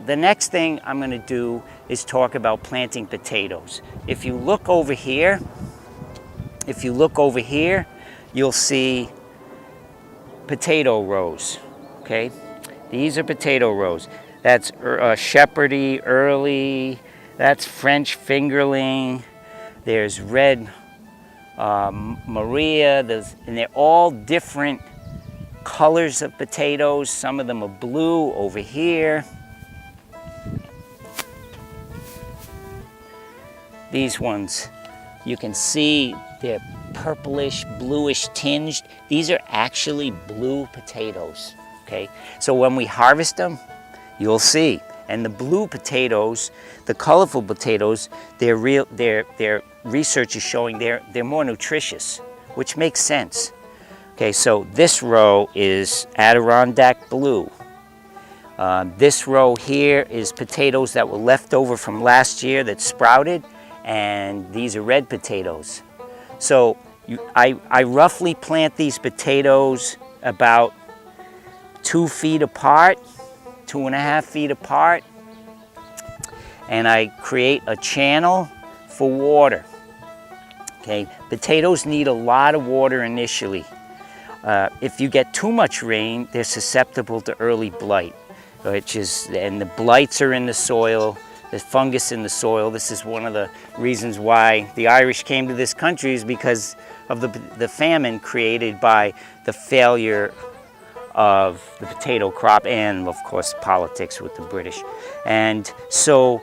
the next thing I'm going to do is talk about planting potatoes. If you look over here, you'll see potato rows, okay? These are potato rows. That's Shepherdy, Early, that's French Fingerling, there's Red Maria, and they're all different colors of potatoes. Some of them are blue over here. These ones, you can see they're purplish, bluish tinged. These are actually blue potatoes, okay? So when we harvest them, you'll see. And the blue potatoes, the colorful potatoes, their research is showing they're more nutritious, which makes sense. Okay, so this row is Adirondack blue. This row here is potatoes that were left over from last year that sprouted, and these are red potatoes. So I roughly plant these potatoes about 2 feet apart, 2.5 feet apart, and I create a channel for water. Okay, potatoes need a lot of water initially. If you get too much rain, they're susceptible to early blight, and the blights are in the soil, the fungus in the soil. This is one of the reasons why the Irish came to this country, is because of the famine created by the failure of the potato crop and, of course, politics with the British. And so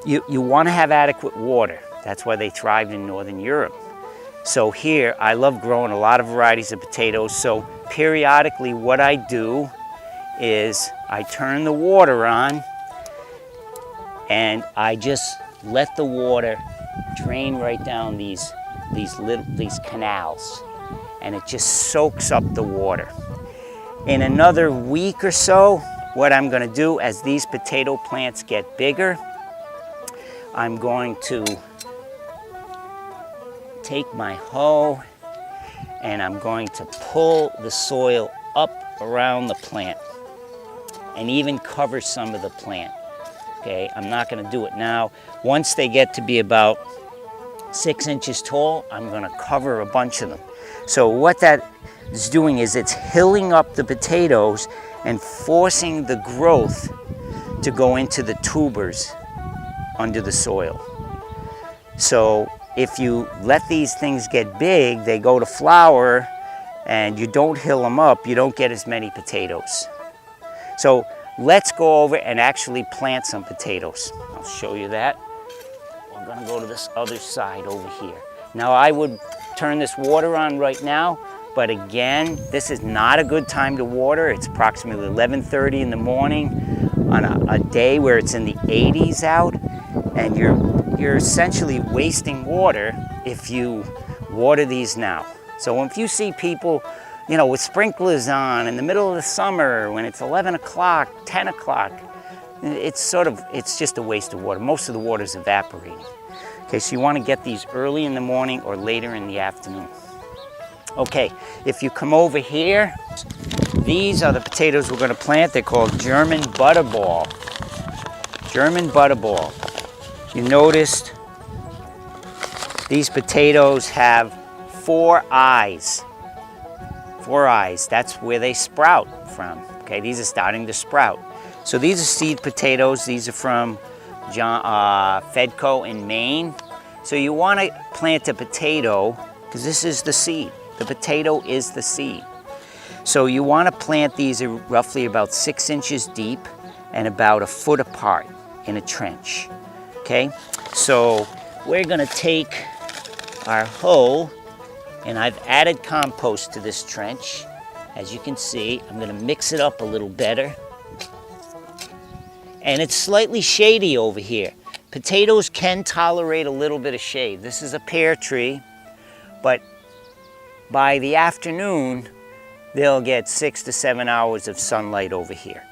you want to have adequate water. That's why they thrived in Northern Europe. So here, I love growing a lot of varieties of potatoes. So periodically what I do is I turn the water on and I just let the water drain right down these canals, and it just soaks up the water. In another week or so, what I'm going to do as these potato plants get bigger, I'm going to take my hoe and I'm going to pull the soil up around the plant and even cover some of the plant. Okay, I'm not going to do it now. Once they get to be about 6 inches tall, I'm going to cover a bunch of them. So what that is doing is it's hilling up the potatoes and forcing the growth to go into the tubers under the soil. So if you let these things get big, they go to flower, and you don't hill them up, you don't get as many potatoes. So let's go over and actually plant some potatoes. I'll show you that. I'm going to go to this other side over here. Now I would turn this water on right now, but again, this is not a good time to water. It's approximately 11:30 in the morning on a day where it's in the 80s out, and you're essentially wasting water if you water these now. So if you see people, with sprinklers on in the middle of the summer when it's 11 o'clock, 10 o'clock, it's just a waste of water. Most of the water is evaporating. Okay, so you want to get these early in the morning or later in the afternoon. Okay, if you come over here, these are the potatoes we're going to plant. They're called German Butterball. German Butterball. You noticed these potatoes have 4 eyes. 4 eyes, that's where they sprout from. Okay, these are starting to sprout. So these are seed potatoes. These are from Fedco in Maine. So you want to plant a potato, because this is the seed. The potato is the seed. So you want to plant these roughly about 6 inches deep and about 1 foot apart in a trench. Okay, so we're going to take our hoe, and I've added compost to this trench. As you can see, I'm going to mix it up a little better. And it's slightly shady over here. Potatoes can tolerate a little bit of shade. This is a pear tree, but by the afternoon, they'll get 6 to 7 hours of sunlight over here.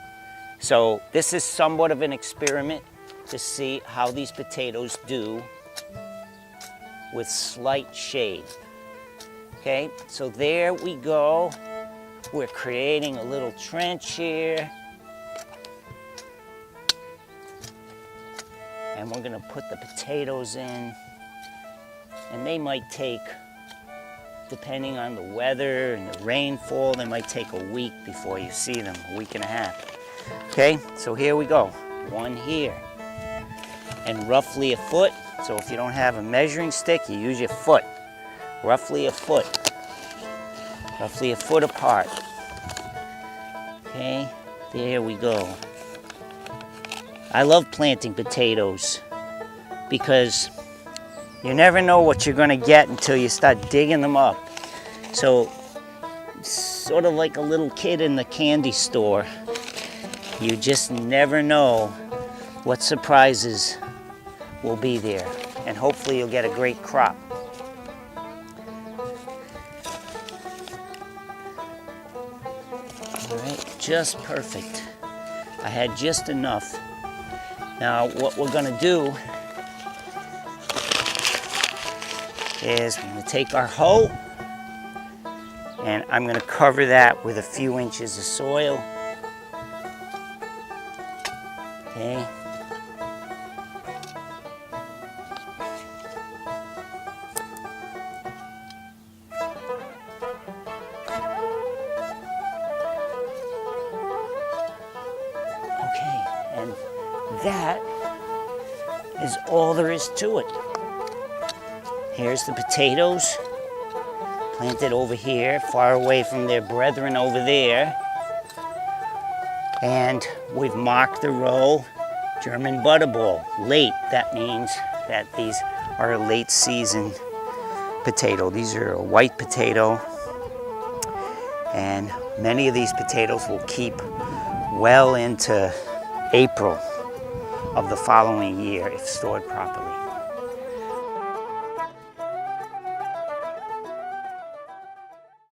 So this is somewhat of an experiment to see how these potatoes do with slight shade. Okay, so there we go. We're creating a little trench here. and we're gonna put the potatoes in. And they might take, depending on the weather and the rainfall, they might take a week before you see them, a week and a half. Okay, so here we go. One here. And roughly a foot. So if you don't have a measuring stick, you use your foot. Roughly a foot. Roughly a foot apart. Okay, there we go. I love planting potatoes because you never know what you're going to get until you start digging them up. So, sort of like a little kid in the candy store. You just never know what surprises will be there. And hopefully you'll get a great crop. All right, just perfect. I had just enough. Now, what we're going to do is we're going to take our hoe and I'm going to cover that with a few inches of soil. Okay. Okay, and that is all there is to it. Here's the potatoes, planted over here, far away from their brethren over there. And we've marked the row, German butterball, late. That means that these are a late season potato. These are a white potato. And many of these potatoes will keep well into April of the following year if stored properly.